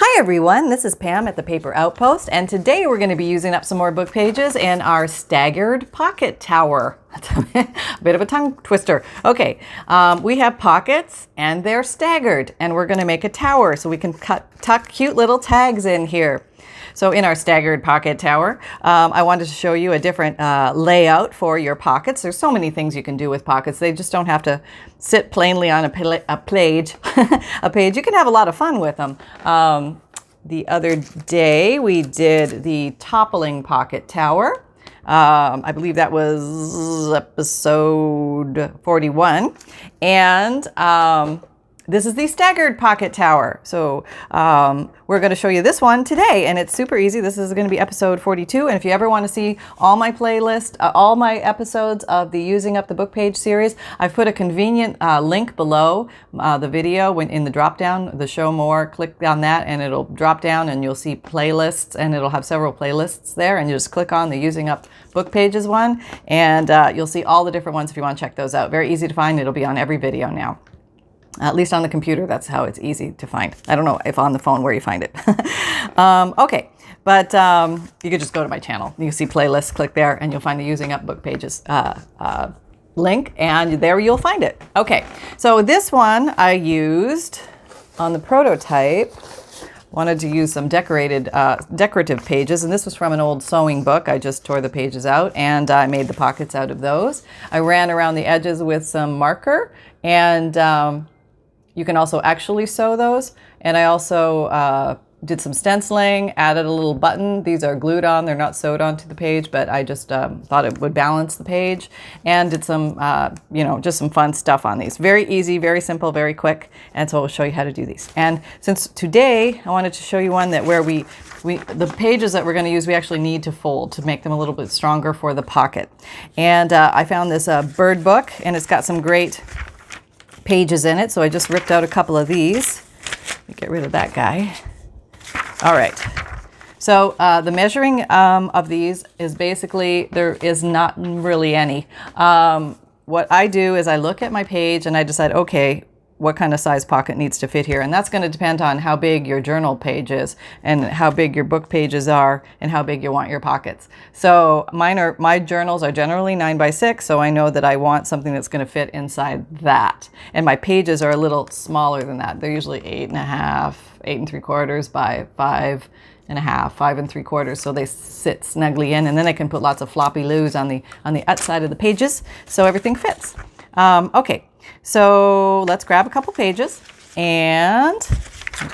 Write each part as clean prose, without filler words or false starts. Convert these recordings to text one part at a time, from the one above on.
Hi everyone, this is Pam at the Paper Outpost, and today we're going to be using up some more book pages in our Staggered Pocket Tower. That's a bit of a tongue twister. Okay, we have pockets and they're staggered, and we're going to make a tower so we can tuck cute little tags in here. So in our Staggered Pocket Tower, I wanted to show you a different layout for your pockets. There's so many things you can do with pockets. They just don't have to sit plainly on a page. A page. You can have a lot of fun with them. The other day we did the Toppling Pocket Tower. I believe that was episode 41. And this is the Staggered Pocket Tower. So we're going to show you this one today, and it's super easy. This is going to be episode 42. And if you ever want to see all my playlist, all my episodes of the Using Up the Book Page series, I've put a convenient link below the video in the drop down, the show more. Click on that and it'll drop down and you'll see playlists, and it'll have several playlists there, and you just click on the Using Up Book Pages one, and you'll see all the different ones if you want to check those out. Very easy to find. It'll be on every video now. At least on the computer, that's how it's easy to find. I don't know if on the phone where you find it. Okay, but you could just go to my channel. You see playlists, click there, and you'll find the Using Up Book Pages link, and there you'll find it. Okay, so this one I used on the prototype. Wanted to use some decorative pages, and this was from an old sewing book. I just tore the pages out, and I made the pockets out of those. I ran around the edges with some marker, and you can also actually sew those. And I also did some stenciling, added a little button. These are glued on, they're not sewed onto the page, but I just thought it would balance the page, and did some, just some fun stuff on these. Very easy, very simple, very quick. And so I'll show you how to do these. And since today, I wanted to show you one that where the pages that we're going to use, we actually need to fold to make them a little bit stronger for the pocket. And I found this bird book, and it's got some great pages in it. So I just ripped out a couple of these. Let me get rid of that guy. All right. So the measuring of these is basically, there is not really any. What I do is I look at my page and I decide, okay, what kind of size pocket needs to fit here. And that's going to depend on how big your journal page is, and how big your book pages are, and how big you want your pockets. So my journals are generally 9x6, so I know that I want something that's going to fit inside that. And my pages are a little smaller than that. They're usually 8.5, 8 3/4 by 5.5, 5 3/4. So they sit snugly in, and then I can put lots of floppy loos on the outside of the pages, so everything fits. Okay. So let's grab a couple pages, and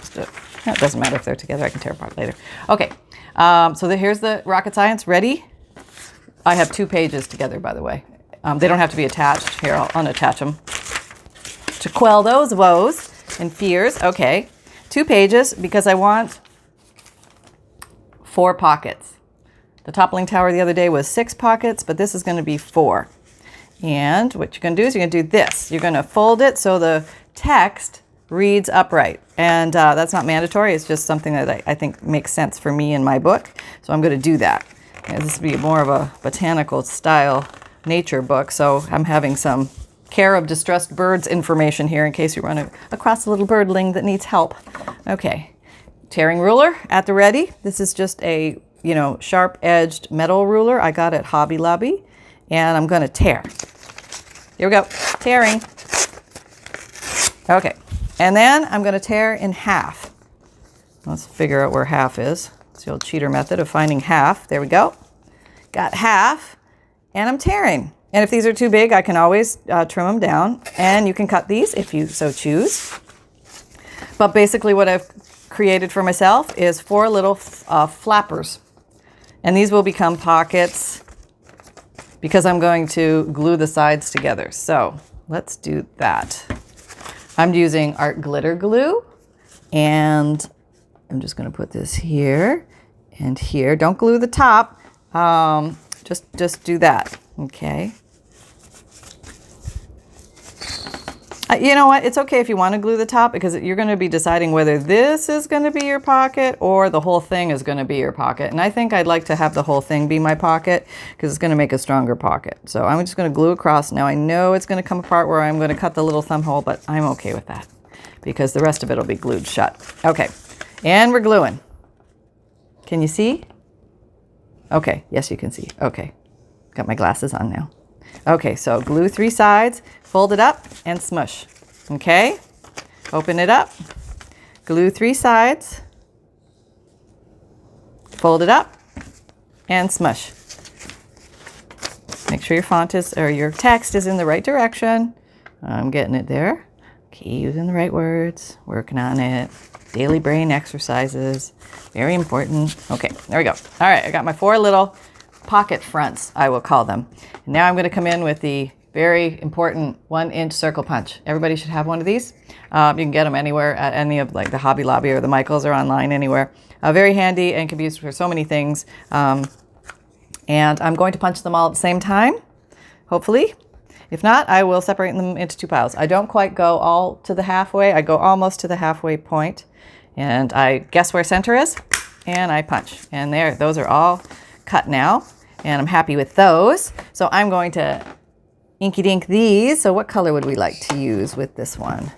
it doesn't matter if they're together, I can tear apart later. Okay, so here's the rocket science. Ready? I have 2 pages together, by the way. They don't have to be attached. Here, I'll unattach them to quell those woes and fears. Okay, 2 pages because I want 4 pockets. The Toppling Tower the other day was 6 pockets, but this is going to be 4. And what you're going to do is you're going to do this. You're going to fold it so the text reads upright. And that's not mandatory. It's just something that I think makes sense for me in my book. So I'm going to do that. And this will be more of a botanical style nature book. So I'm having some care of distressed birds information here in case you run across a little birdling that needs help. Okay. Tearing ruler at the ready. This is just a, sharp-edged metal ruler I got at Hobby Lobby. And I'm going to tear. Here we go. Tearing. Okay. And then I'm going to tear in half. Let's figure out where half is. It's the old cheater method of finding half. There we go. Got half. And I'm tearing. And if these are too big, I can always trim them down. And you can cut these if you so choose. But basically what I've created for myself is 4 little flappers. And these will become pockets, because I'm going to glue the sides together. So let's do that. I'm using art glitter glue, and I'm just going to put this here and here. Don't glue the top. Just do that. Okay. You know what? It's okay if you want to glue the top, because you're going to be deciding whether this is going to be your pocket or the whole thing is going to be your pocket. And I think I'd like to have the whole thing be my pocket, because it's going to make a stronger pocket. So I'm just going to glue across. Now I know it's going to come apart where I'm going to cut the little thumb hole, but I'm okay with that because the rest of it will be glued shut. Okay. And we're gluing. Can you see? Okay, yes, you can see. Okay, got my glasses on now. Okay, so glue 3 sides, fold it up, and smush. Okay, open it up, glue 3 sides, fold it up, and smush. Make sure your font is, or your text is in the right direction. I'm getting it there. Okay, using the right words, working on it. Daily brain exercises, very important. Okay, there we go. All right, I got my 4 little pocket fronts, I will call them. And now I'm going to come in with the very important 1-inch circle punch. Everybody should have one of these. You can get them anywhere at any of like the Hobby Lobby or the Michaels, or online anywhere. Very handy and can be used for so many things. And I'm going to punch them all at the same time, hopefully. If not, I will separate them into 2 piles. I don't quite go all to the halfway. I go almost to the halfway point. And I guess where center is, and I punch. And there, those are all cut now. And I'm happy with those. So I'm going to inky dink these. So what color would we like to use with this one?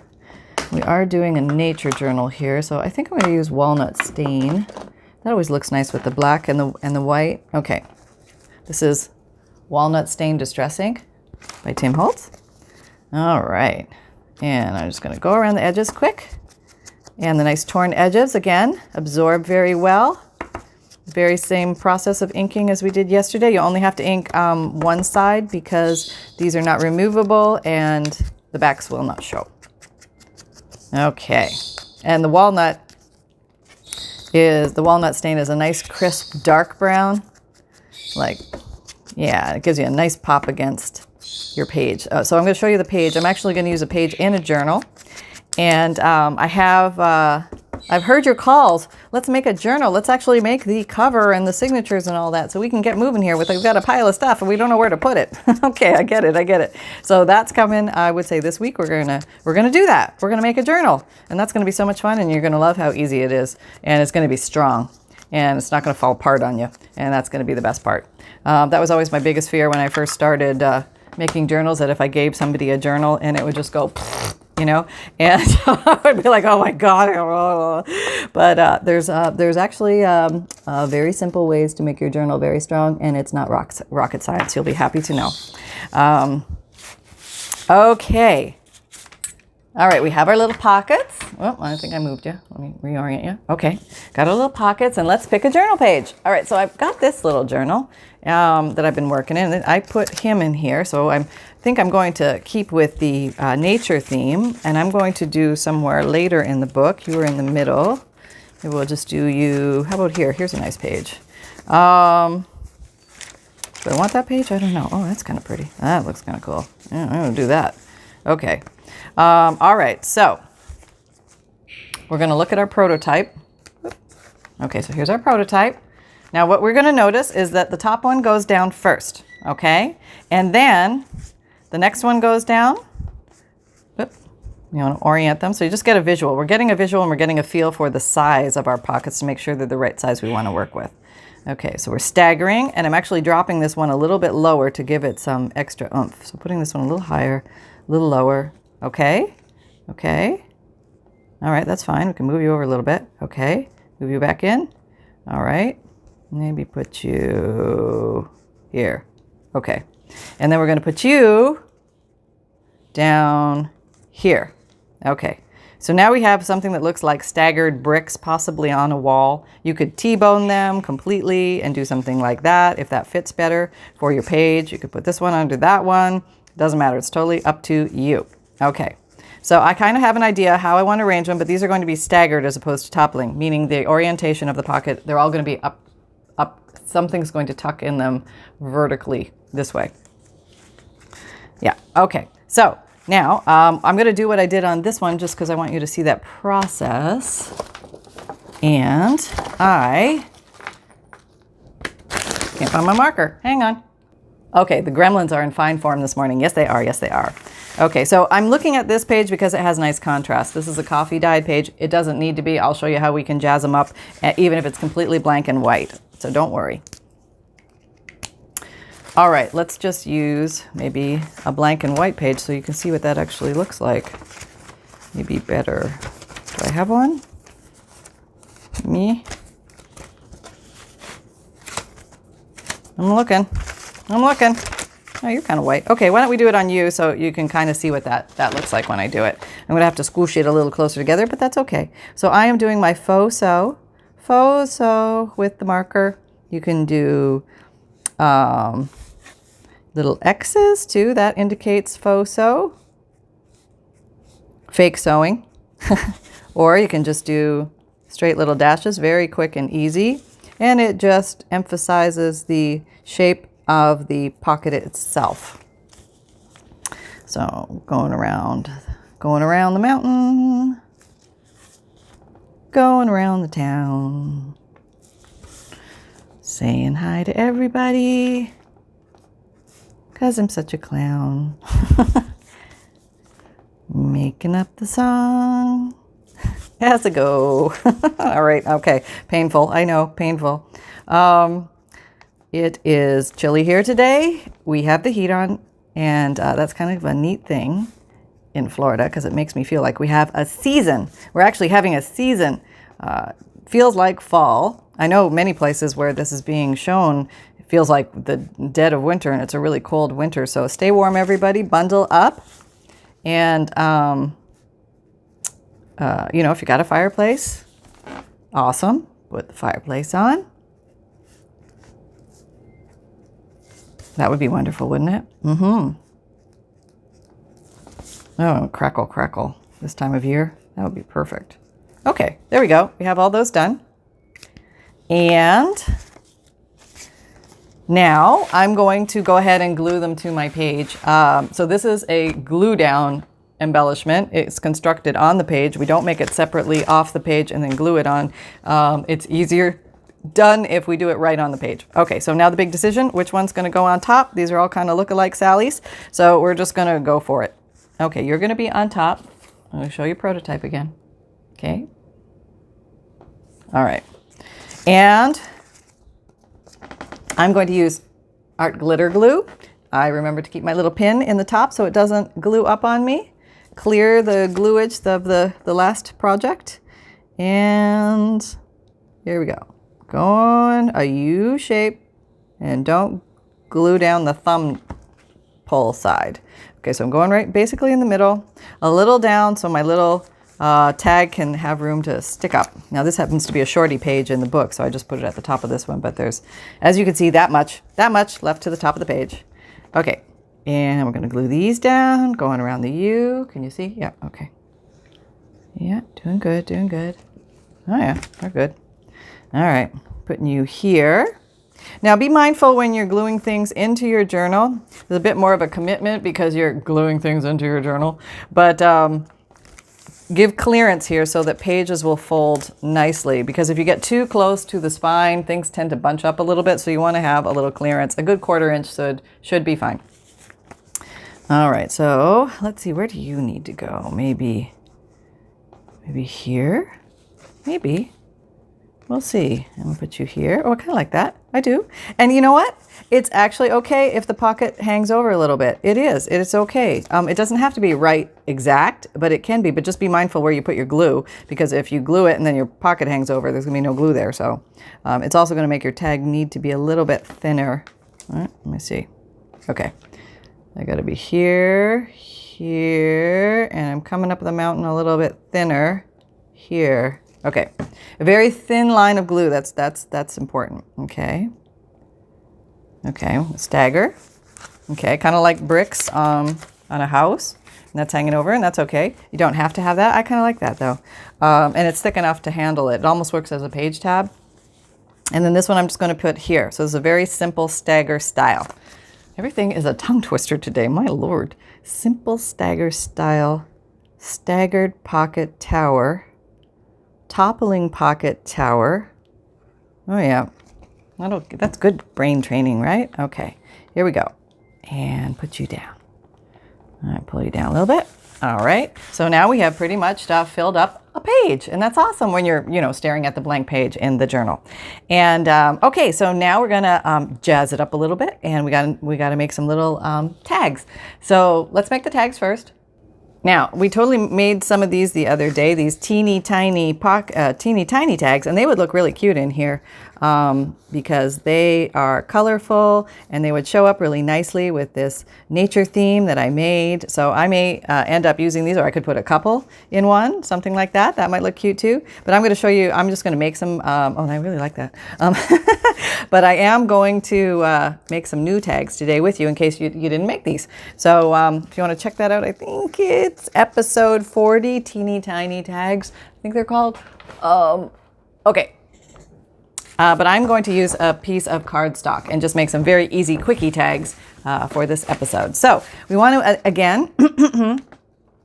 We are doing a nature journal here. So I think I'm going to use walnut stain. That always looks nice with the black and the white. Okay. This is Walnut Stain Distress Ink by Tim Holtz. All right. And I'm just going to go around the edges quick. And the nice torn edges, again, absorb very well. Very same process of inking as we did yesterday. You only have to ink one side because these are not removable and the backs will not show. Okay. And the walnut stain is a nice crisp dark brown. Like, yeah, it gives you a nice pop against your page. So I'm going to show you the page. I'm actually going to use a page in a journal. And I've heard your calls. Let's make a journal. Let's actually make the cover and the signatures and all that so we can get moving here. We've got a pile of stuff and we don't know where to put it. Okay, I get it. So that's coming, I would say this week. We're gonna do that. We're gonna make a journal. And that's gonna be so much fun, and you're gonna love how easy it is. And it's gonna be strong. And it's not gonna fall apart on you. And that's gonna be the best part. That was always my biggest fear when I first started making journals, that if I gave somebody a journal and it would just go, you know, and I would be like, oh my God. But there's actually very simple ways to make your journal very strong, and it's not rocket science. You'll be happy to know. Okay. All right, we have our little pockets. Well, I think I moved you. Let me reorient you. Okay, got our little pockets, and let's pick a journal page. All right, so I've got this little journal that I've been working in. I put him in here, so I think I'm going to keep with the nature theme, and I'm going to do somewhere later in the book. You were in the middle. Maybe we'll just do you. How about here? Here's a nice page. Do I want that page? I don't know. Oh, that's kind of pretty. That looks kind of cool. Yeah, I'm going to do that. Okay. All right, so we're going to look at our prototype. Okay, so here's our prototype. Now what we're going to notice is that the top one goes down first, okay? And then the next one goes down. Oop. You want to orient them so you just get a visual. We're getting a visual and we're getting a feel for the size of our pockets to make sure they're the right size we want to work with. Okay, so we're staggering, and I'm actually dropping this one a little bit lower to give it some extra oomph. So putting this one a little higher, a little lower. Okay, okay. All right, that's fine. We can move you over a little bit. Okay, move you back in. All right, maybe put you here. Okay, and then we're going to put you down here. Okay, so now we have something that looks like staggered bricks, possibly on a wall. You could T-bone them completely and do something like that if that fits better for your page. You could put this one under that one. Doesn't matter. It's totally up to you. Okay, so I kind of have an idea how I want to arrange them, but these are going to be staggered as opposed to toppling, meaning the orientation of the pocket, they're all going to be up. Something's going to tuck in them vertically this way. Yeah, okay. So now I'm going to do what I did on this one just because I want you to see that process. And I can't find my marker. Hang on. Okay, the gremlins are in fine form this morning. Yes, they are. Yes, they are. Okay, so I'm looking at this page because it has nice contrast. This is a coffee dyed page. It doesn't need to be. I'll show you how we can jazz them up, even if it's completely blank and white. So don't worry. All right, let's just use maybe a blank and white page so you can see what that actually looks like. Maybe better. Do I have one? me. I'm looking. I'm looking. Oh, you're kind of white. Okay, why don't we do it on you so you can kind of see what that looks like when I do it. I'm going to have to squish it a little closer together, but that's okay. So I am doing my faux sew with the marker. You can do little X's too. That indicates faux sew. Fake sewing. Or you can just do straight little dashes, very quick and easy. And it just emphasizes the shape of the pocket itself. So going around the mountain, going around the town, saying hi to everybody, 'cause I'm such a clown. Making up the song as I go. All right, okay, painful, I know, painful. It is chilly here today. We have the heat on, and that's kind of a neat thing in Florida because it makes me feel like we have a season. We're actually having a season. Feels like fall. I know many places where this is being shown, it feels like the dead of winter, and it's a really cold winter. So stay warm, everybody. Bundle up. And, you know, if you got a fireplace, awesome. Put the fireplace on. That would be wonderful, wouldn't it? Mm-hmm. Oh, crackle, crackle. This time of year, that would be perfect. Okay, there we go. We have all those done. And now I'm going to go ahead and glue them to my page. So this is a glue down embellishment. It's constructed on the page. We don't make it separately off the page and then glue it on. It's easier done if we do it right on the page. Okay, so now the big decision, which one's going to go on top? These are all kind of look-alike Sallies, so we're just going to go for it. Okay, you're going to be on top. I'm going to show you prototype again. Okay. All right. And I'm going to use art glitter glue. I remember to keep my little pin in the top so it doesn't glue up on me. Clear the gluage of the last project. And here we go. Go on a U shape and don't glue down the thumb pull side. Okay, so I'm going right basically in the middle, a little down so my little tag can have room to stick up. Now this happens to be a shorty page in the book, so I just put it at the top of this one, but there's, as you can see, that much left to the top of the page. Okay, and we're gonna glue these down, going around the U. Can you see? Yeah, okay. Yeah, doing good, doing good. Oh yeah, we're good. All right, putting you here. Now be mindful when you're gluing things into your journal. There's a bit more of a commitment because you're gluing things into your journal, but give clearance here so that pages will fold nicely, because if you get too close to the spine, things tend to bunch up a little bit, so you want to have a little clearance. A good 1/4 inch should be fine. All right, so let's see, where do you need to go? Maybe here? Maybe. We'll see. I'm gonna put you here. Oh, I kind of like that. I do. And you know what? It's actually okay if the pocket hangs over a little bit. It is. It's okay. It doesn't have to be right exact, but it can be. But just be mindful where you put your glue, because if you glue it and then your pocket hangs over, there's gonna be no glue there. So it's also gonna make your tag need to be a little bit thinner. All right, let me see. Okay. I gotta be here, here, and I'm coming up the mountain a little bit thinner here. Okay, a very thin line of glue. That's important. Okay. Okay, stagger. Okay, kind of like bricks on a house, and that's hanging over, and that's okay. You don't have to have that. I kind of like that though, and it's thick enough to handle it. It almost works as a page tab. And then this one I'm just going to put here. So this is a very simple stagger style. Everything is a tongue twister today, my lord. Simple stagger style, staggered pocket tower. Toppling pocket tower. Oh yeah, that's good brain training, right? Okay, here we go. And put you down. All right, pull you down a little bit. All right, so now we have pretty much filled up a page, and that's awesome when you're, staring at the blank page in the journal. And okay, so now we're gonna jazz it up a little bit, and we gotta make some little tags. So let's make the tags first. Now, we totally made some of these the other day, these teeny tiny tags, and they would look really cute in here because they are colorful and they would show up really nicely with this nature theme that I made. So I may end up using these, or I could put a couple in one, something like that. That might look cute too. But I'm going to show you, I'm just going to make some, oh, I really like that. But I am going to make some new tags today with you in case you didn't make these. So if you want to check that out, I think it's episode 40, teeny tiny tags, I think they're called. Okay. But I'm going to use a piece of cardstock and just make some very easy quickie tags for this episode. So we want to, again,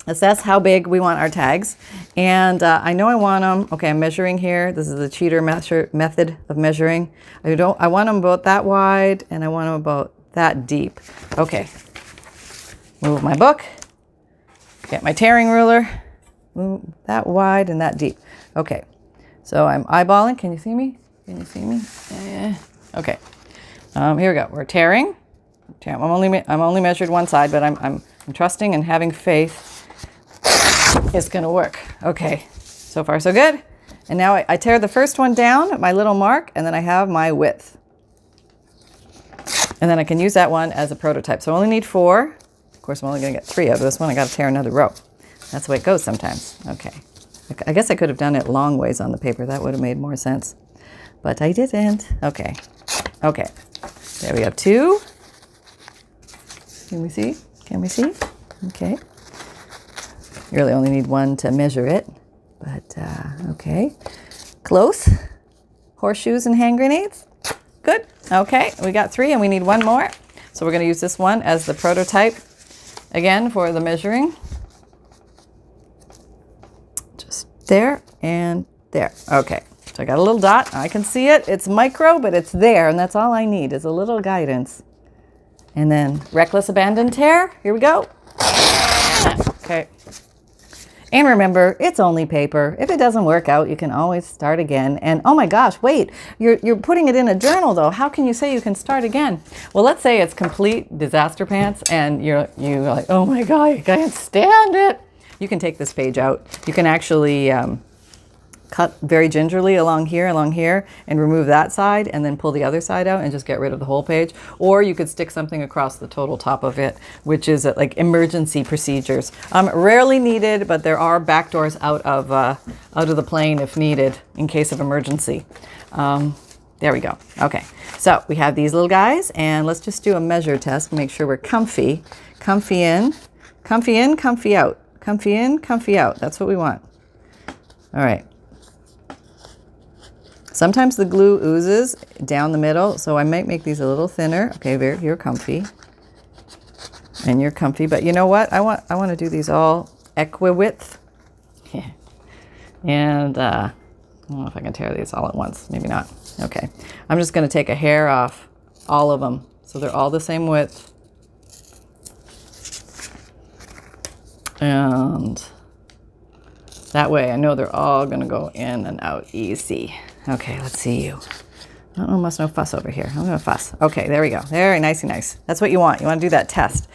assess how big we want our tags. And I know I want them, okay, I'm measuring here. This is the cheater method of measuring. I want them about that wide and I want them about that deep. Okay, move my book, get my tearing ruler, move that wide and that deep. Okay, so I'm eyeballing, can you see me? Can you see me? Yeah. Okay. Here we go. We're tearing. I'm only measured one side, but I'm trusting and having faith it's going to work. Okay. So far, so good. And now I tear the first one down at my little mark, and then I have my width. And then I can use that one as a prototype. So I only need 4. Of course, I'm only going to get 3 of this one. I got to tear another row. That's the way it goes sometimes. Okay. I guess I could have done it long ways on the paper. That would have made more sense. But I didn't. Okay. Okay. There we have 2. Can we see? Can we see? Okay. You really only need 1 to measure it. But, okay. Close. Horseshoes and hand grenades. Good. Okay. We got 3 and we need 1 more. So we're going to use this one as the prototype again for the measuring. Just there and there. Okay. So I got a little dot. I can see it. It's micro, but it's there. And that's all I need is a little guidance. And then reckless abandon tear. Here we go. Okay. And remember, it's only paper. If it doesn't work out, you can always start again. And oh my gosh, wait, you're putting it in a journal though. How can you say you can start again? Well, let's say it's complete disaster pants and you're like, oh my God, I can't stand it. You can take this page out. You can actually cut very gingerly along here, and remove that side and then pull the other side out and just get rid of the whole page. Or you could stick something across the total top of it, which is like emergency procedures. Rarely needed, but there are back doors out of the plane if needed in case of emergency. There we go. Okay, so we have these little guys and let's just do a measure test. Make sure we're comfy. Comfy in, comfy in, comfy out. Comfy in, comfy out. That's what we want. All right. Sometimes the glue oozes down the middle, so I might make these a little thinner. Okay, you're comfy. And you're comfy, but you know what? I want to do these all equi-width. Yeah. And I don't know if I can tear these all at once. Maybe not. Okay. I'm just going to take a hair off all of them, so they're all the same width. And that way I know they're all going to go in and out easy. Okay, let's see you. Almost no fuss over here. I'm going to fuss. Okay, there we go. Very nicey nice. That's what you want. You want to do that test.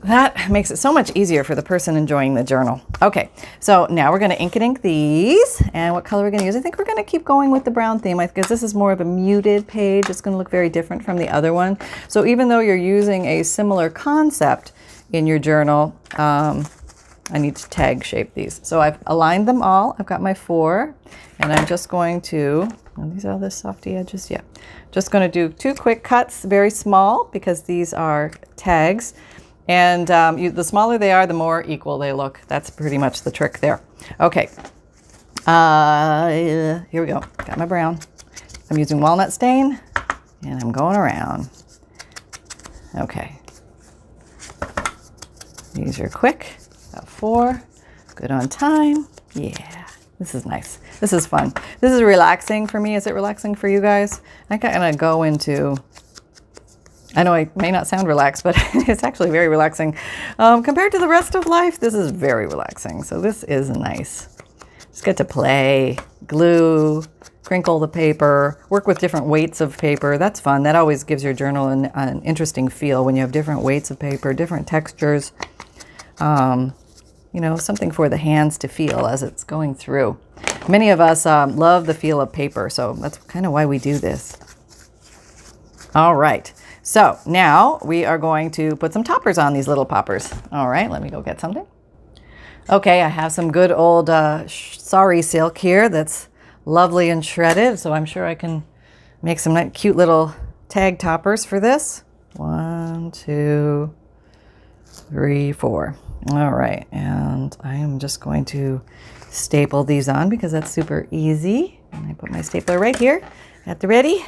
That makes it so much easier for the person enjoying the journal. Okay, so now we're going to ink and ink these. And what color we're going to use? I think we're going to keep going with the brown theme because this is more of a muted page. It's going to look very different from the other one. So even though you're using a similar concept in your journal, I need to tag shape these. So I've aligned them all. I've got my 4 and I'm just going to, are these all the softy edges? Yeah. Just going to do 2 quick cuts, very small because these are tags. And the smaller they are, the more equal they look. That's pretty much the trick there. Okay. Here we go. Got my brown. I'm using walnut stain and I'm going around. Okay. These are quick. About 4, good on time. Yeah, this is nice. This is fun. This is relaxing for me. Is it relaxing for you guys? I'm gonna go into, I know I may not sound relaxed, but it's actually very relaxing. Compared to the rest of life, this is very relaxing. So this is nice. Just get to play, glue, crinkle the paper, work with different weights of paper. That's fun. That always gives your journal an interesting feel when you have different weights of paper, different textures. you know, something for the hands to feel as it's going through. Many of us love the feel of paper, so that's kind of why we do this. All right, so now we are going to put some toppers on these little poppers. All right, let me go get something. Okay, I have some good old sari silk here that's lovely and shredded, so I'm sure I can make some nice, cute little tag toppers for this. 1, 2, 3, 4. All right, and I am just going to staple these on because that's super easy. And I put my stapler right here at the ready.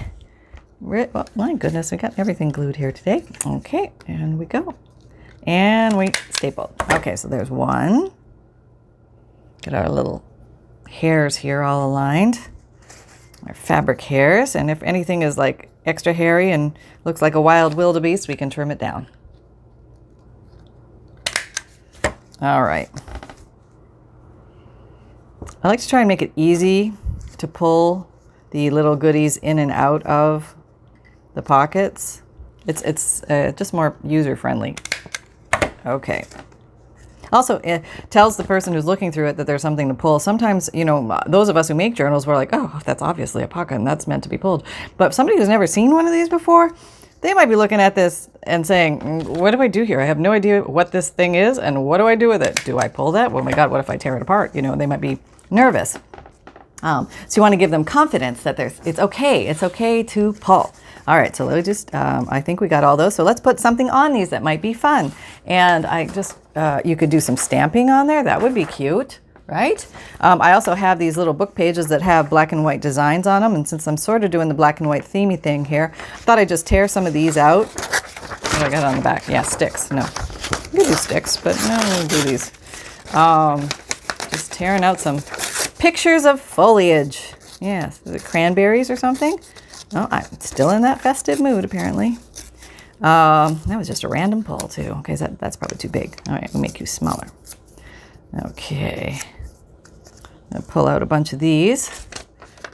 Oh, my goodness, we got everything glued here today. Okay, and we go. And we staple. Okay, so there's one. Get our little hairs here all aligned. Our fabric hairs. And if anything is like extra hairy and looks like a wild wildebeest, we can trim it down. All right. I like to try and make it easy to pull the little goodies in and out of the pockets. It's just more user-friendly. Okay. Also, it tells the person who's looking through it that there's something to pull. Sometimes, you know, those of us who make journals, we're like, oh, that's obviously a pocket and that's meant to be pulled. But if somebody who's never seen one of these before, they might be looking at this and saying, what do I do here? I have no idea what this thing is, and what do I do with it? Do I pull that? Oh my God, what if I tear it apart? You know, they might be nervous. So you want to give them confidence that it's okay to pull. All right, so let me just, I think we got all those. So let's put something on these that might be fun. And I just, you could do some stamping on there. That would be cute, right? I also have these little book pages that have black and white designs on them. And since I'm sort of doing the black and white themey thing here, I thought I'd just tear some of these out. What do I got on the back? Yeah, sticks. No, we could do sticks, but no, we'll do these. Just tearing out some pictures of foliage. Yes, is it cranberries or something? Oh, I'm still in that festive mood, apparently. That was just a random pull, too. Okay, that's probably too big. All right, we'll make you smaller. Okay. I'll pull out a bunch of these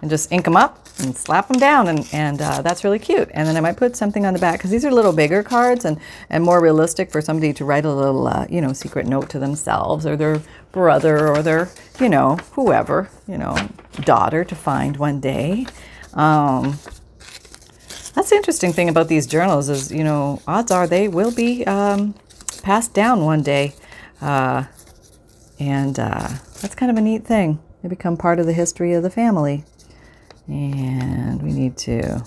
and just ink them up and slap them down, and that's really cute. And then I might put something on the back, because these are little bigger cards and more realistic for somebody to write a little, you know, secret note to themselves or their brother or their, you know, whoever, you know, daughter to find one day. That's the interesting thing about these journals is, you know, odds are they will be passed down one day. That's kind of a neat thing. They become part of the history of the family. And we need to,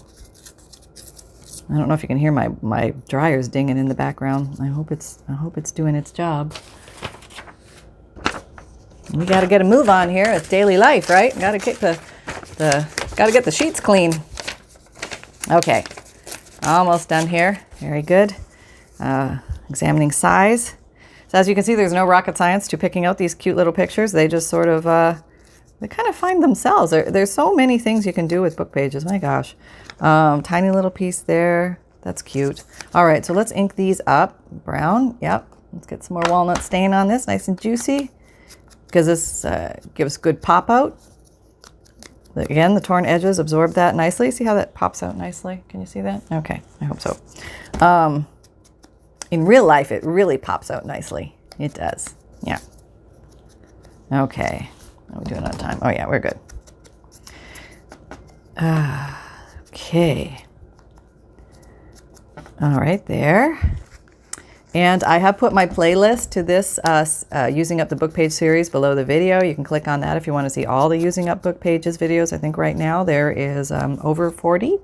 I don't know if you can hear my dryer's dinging in the background. I hope it's doing its job. We got to get a move on here. It's daily life, right? Got to get the sheets clean. Okay, almost done here. Very good. Examining size. So as you can see, there's no rocket science to picking out these cute little pictures. They just sort of, they kind of find themselves. There's so many things you can do with book pages. My gosh. Tiny little piece there. That's cute. All right, so let's ink these up. Brown, yep. Let's get some more walnut stain on this, nice and juicy, because this gives good pop out. Again, the torn edges absorb that nicely. See how that pops out nicely? Can you see that? Okay, I hope so. In real life, it really pops out nicely. It does. Yeah. Okay. How are we doing on time? Oh, yeah, we're good. Okay. All right, there. And I have put my playlist to this Using Up the Book Page series below the video. You can click on that if you want to see all the Using Up Book Pages videos. I think right now there is over 40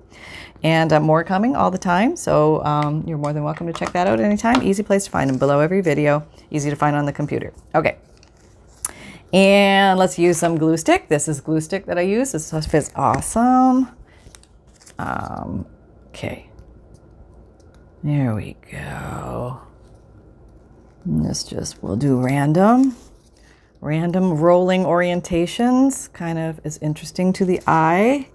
and more coming all the time. So you're more than welcome to check that out anytime. Easy place to find them below every video. Easy to find on the computer. Okay. And let's use some glue stick. This is glue stick that I use. This stuff is awesome. Okay. There we go. We'll do random rolling orientations. Kind of is interesting to the eye.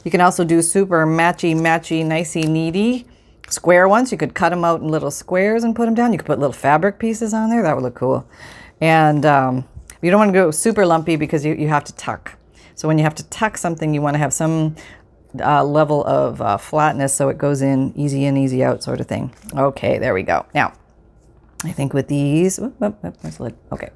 You can also do super matchy, nicey, needy square ones. You could cut them out in little squares and put them down. You could put little fabric pieces on there. That would look cool. And you don't want to go super lumpy because you have to tuck. So when you have to tuck something, you want to have some level of flatness so it goes in easy in, easy out sort of thing. Okay, there we go. Now, I think with these, where's the lid? Okay.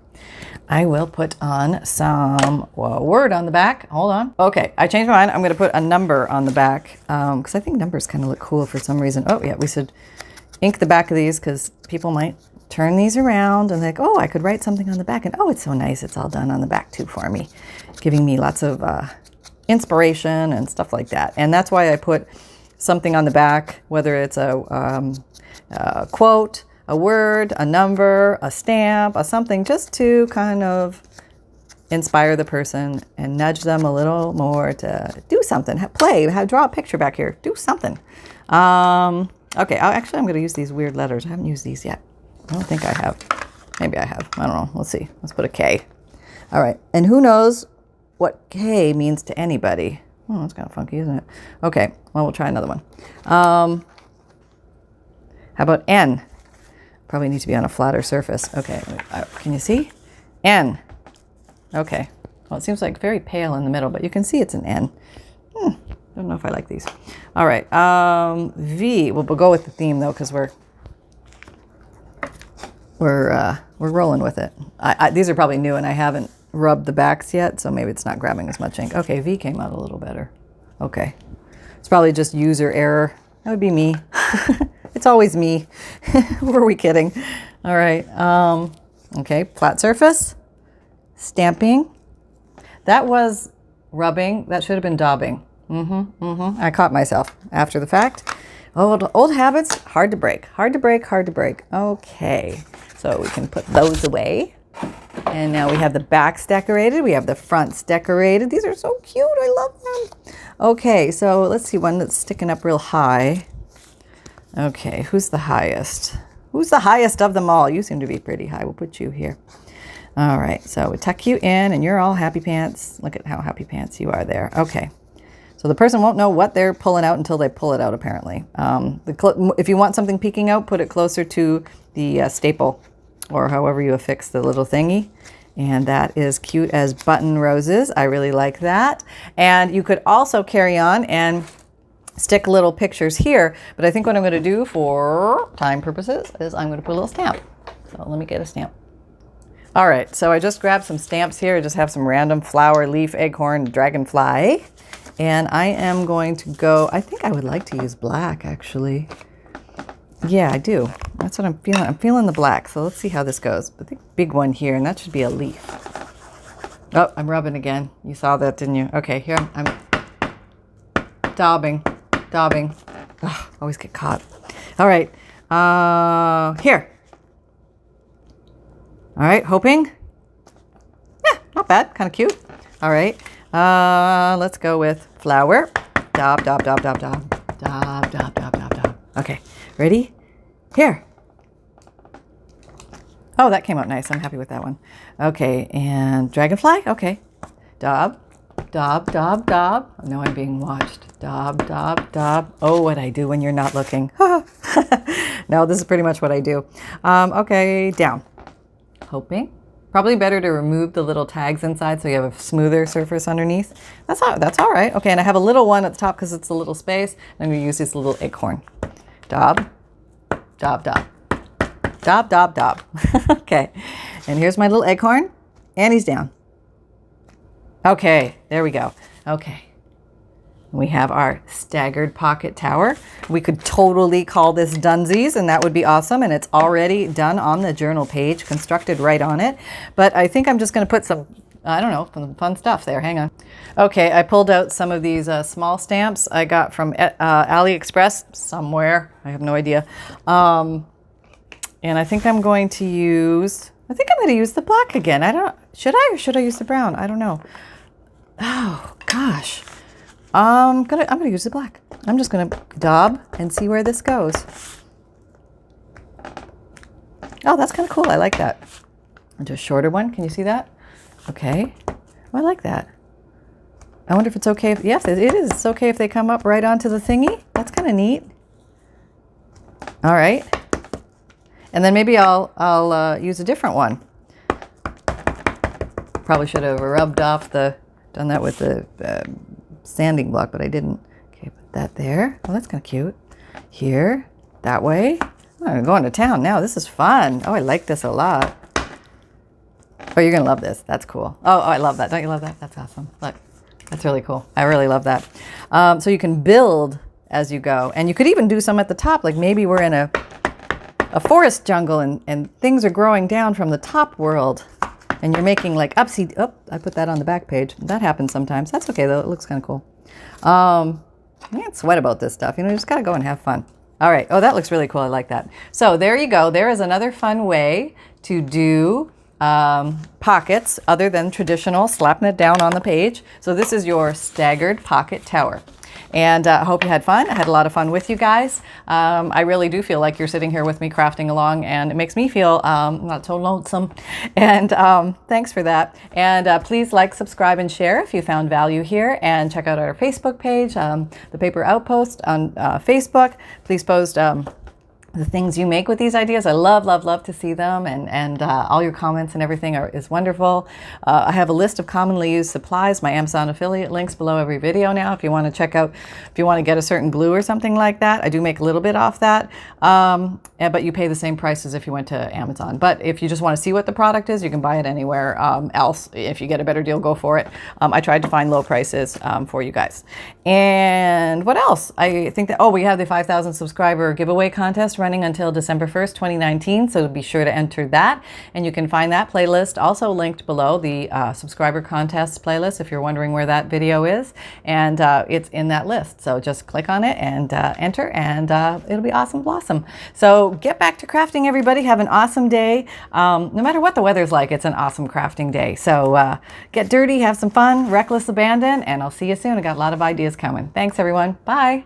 I will put on some word on the back. Hold on. Okay, I changed my mind. I'm going to put a number on the back because I think numbers kind of look cool for some reason. Oh, yeah, we should ink the back of these because people might turn these around and think, oh, I could write something on the back. And oh, it's so nice. It's all done on the back too for me, giving me lots of inspiration and stuff like that. And that's why I put something on the back, whether it's a quote, a word, a number, a stamp, a something, just to kind of inspire the person and nudge them a little more to do something, draw a picture back here, do something. Okay, I'm going to use these weird letters. I haven't used these yet. I don't think I have. Maybe I have. I don't know. Let's see. Let's put a K. All right. And who knows what K means to anybody? Oh, that's kind of funky, isn't it? Okay. Well, we'll try another one. How about N? Probably need to be on a flatter surface. Okay. Can you see? N. Okay. Well, it seems like very pale in the middle, but you can see it's an N. Don't know if I like these. All right. V. We'll go with the theme though, because we're rolling with it. These are probably new, and I haven't rubbed the backs yet, so maybe it's not grabbing as much ink. Okay, V came out a little better. Okay, it's probably just user error. That would be me. It's always me. Who are we kidding? All right. Okay, flat surface, stamping. That was rubbing. That should have been daubing. I caught myself after the fact. Old habits, hard to break. Hard to break, hard to break. Okay, so we can put those away. And now we have the backs decorated. We have the fronts decorated. These are so cute. I love them. Okay, so let's see one that's sticking up real high. Okay, who's the highest? Who's the highest of them all? You seem to be pretty high. We'll put you here. All right, so we tuck you in, and you're all happy pants. Look at how happy pants you are there. Okay. So the person won't know what they're pulling out until they pull it out, apparently. If you want something peeking out, put it closer to the staple or however you affix the little thingy. And that is cute as button roses. I really like that. And you could also carry on and stick little pictures here. But I think what I'm going to do for time purposes is I'm going to put a little stamp. So let me get a stamp. All right, so I just grabbed some stamps here. I just have some random flower, leaf, acorn, dragonfly. And I am going to go, I think I would like to use black, actually. Yeah, I do. That's what I'm feeling. I'm feeling the black. So let's see how this goes. I think big one here, and that should be a leaf. Oh, I'm rubbing again. You saw that, didn't you? Okay, here I'm daubing. Ugh, always get caught. All right, here. All right, hoping. Yeah, not bad, kind of cute. All right. Let's go with flower. Daub. Okay, ready? Here. Oh, that came out nice. I'm happy with that one. Okay, and dragonfly. Okay. Daub. No, I'm being watched. Daub. Oh, what I do when you're not looking. No, this is pretty much what I do. Okay, down. Hoping. Probably better to remove the little tags inside so you have a smoother surface underneath. That's all right. Okay, and I have a little one at the top because it's a little space. I'm going to use this little acorn. Daub. Okay, and here's my little acorn, and he's down. Okay, there we go. Okay. We have our Staggered Pocket Tower. We could totally call this Dunsies, and that would be awesome. And it's already done on the journal page, constructed right on it. But I think I'm just going to put some, I don't know, some fun stuff there. Hang on. Okay, I pulled out some of these small stamps I got from AliExpress somewhere. I have no idea. And I think I'm going to use, the black again. Should I or should I use the brown? I don't know. Oh, gosh. I'm gonna use the black. I'm just gonna daub and see where this goes. Oh, that's kind of cool. I like that. Into a shorter one. Can you see that? Okay. Oh, I like that. I wonder if it's okay. Yes, it is. It's okay if they come up right onto the thingy. That's kind of neat. All right. And then maybe I'll use a different one. Probably should have done that with the sanding block, but I didn't. Okay, put that there. Oh, that's kind of cute. Here, that way. Oh, I'm going to town now. This is fun. Oh, I like this a lot. Oh, you're going to love this. That's cool. Oh, I love that. Don't you love that? That's awesome. Look, that's really cool. I really love that. So you can build as you go. And you could even do some at the top. Like maybe we're in a forest jungle and things are growing down from the top world. And you're making like upsy. Oh, I put that on the back page. That happens sometimes. That's okay though. It looks kind of cool. You can't sweat about this stuff. You know, you just got to go and have fun. All right. Oh, that looks really cool. I like that. So there you go. There is another fun way to do pockets other than traditional slapping it down on the page. So this is your Staggered Pocket Tower. And I hope you had fun. I had a lot of fun with you guys. I really do feel like you're sitting here with me crafting along, and it makes me feel not so lonesome. And thanks for that. And please like, subscribe, and share if you found value here. And check out our Facebook page, the Paper Outpost on Facebook. Please post the things you make with these ideas. I love, love, love to see them, and all your comments and everything is wonderful. I have a list of commonly used supplies, my Amazon affiliate links below every video now if you want to check out, if you want to get a certain glue or something like that. I do make a little bit off that, but you pay the same price as if you went to Amazon. But if you just want to see what the product is, you can buy it anywhere else. If you get a better deal, go for it. I tried to find low prices for you guys. And what else? I think that, oh, we have the 5,000 subscriber giveaway contest running until December 1st, 2019. So be sure to enter that. And you can find that playlist also linked below, the subscriber contest playlist, if you're wondering where that video is. And it's in that list. So just click on it and enter, and it'll be awesome blossom. So get back to crafting, everybody. Have an awesome day. No matter what the weather's like, it's an awesome crafting day. So get dirty, have some fun, reckless abandon, and I'll see you soon. I got a lot of ideas coming. Thanks, everyone. Bye.